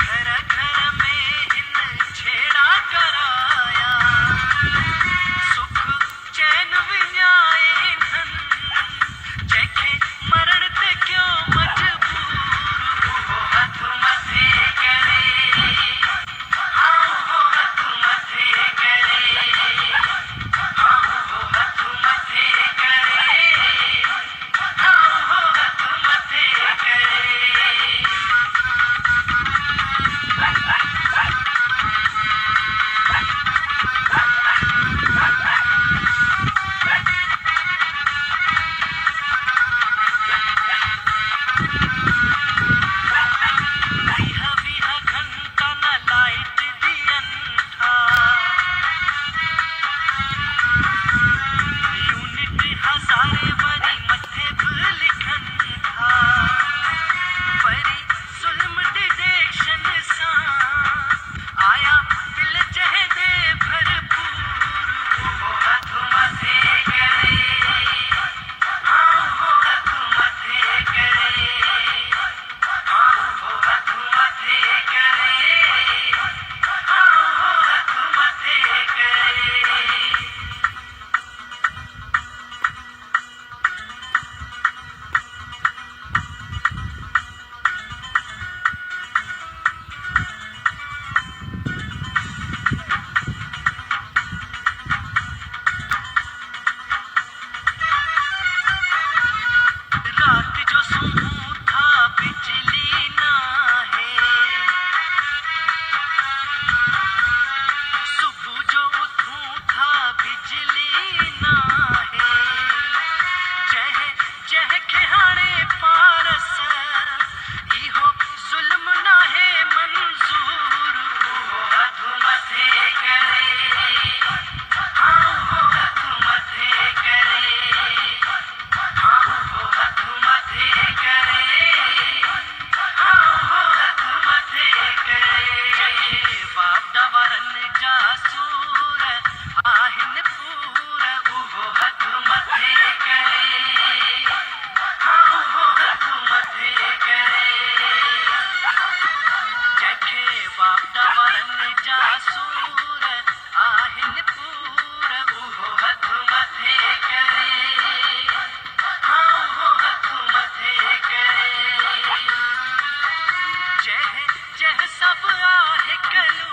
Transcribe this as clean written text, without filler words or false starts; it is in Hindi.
घर घर में हिन छेड़ा कराया, सुख चैन विञाए धन, जंहिंखे मरण ते क्यों मजबूर, वो हथ मथे करे, हाँ वो हथ मथे करे, हाँ वो हथ मथे करे, हाँ वो हथ मथे करे। विहा विहा घंटा न लाइट दियन था, यूनिट हज़ारे वरी मथे बि लिखन था, वरी ज़ुल्म डिटेक्शन सां आया दिल जंहिंदे भरपूर, वो हथ मथे करे, हाँ वो हथ मथे करे, हाँ वो हथ मथे करे, हाँ वो हथ मथे करे। रात जो सूं था बिजली ना है, सुबह जो उठूं था बिजली ना है, जंहिंखे हाणे पारस इहो ज़ुल्म ना है मंज़ूर, वो हथ मथे करे, हाँ वो हथ मथे करे, हाँ वो हथ मथे करे, हाँ वो हथ मथे करे। जंहिंखे बाप दावरनि जा सूर आहिनि पूर, उहो हथ मथे करे, हाँ वो हथ मथे करे। जंहिंखे बाप दावरनि जा सूर आहिनि पूर, उहो हथ मथे करे, हाँ वो हथ मथे करे। जंहिं सब आहे कलू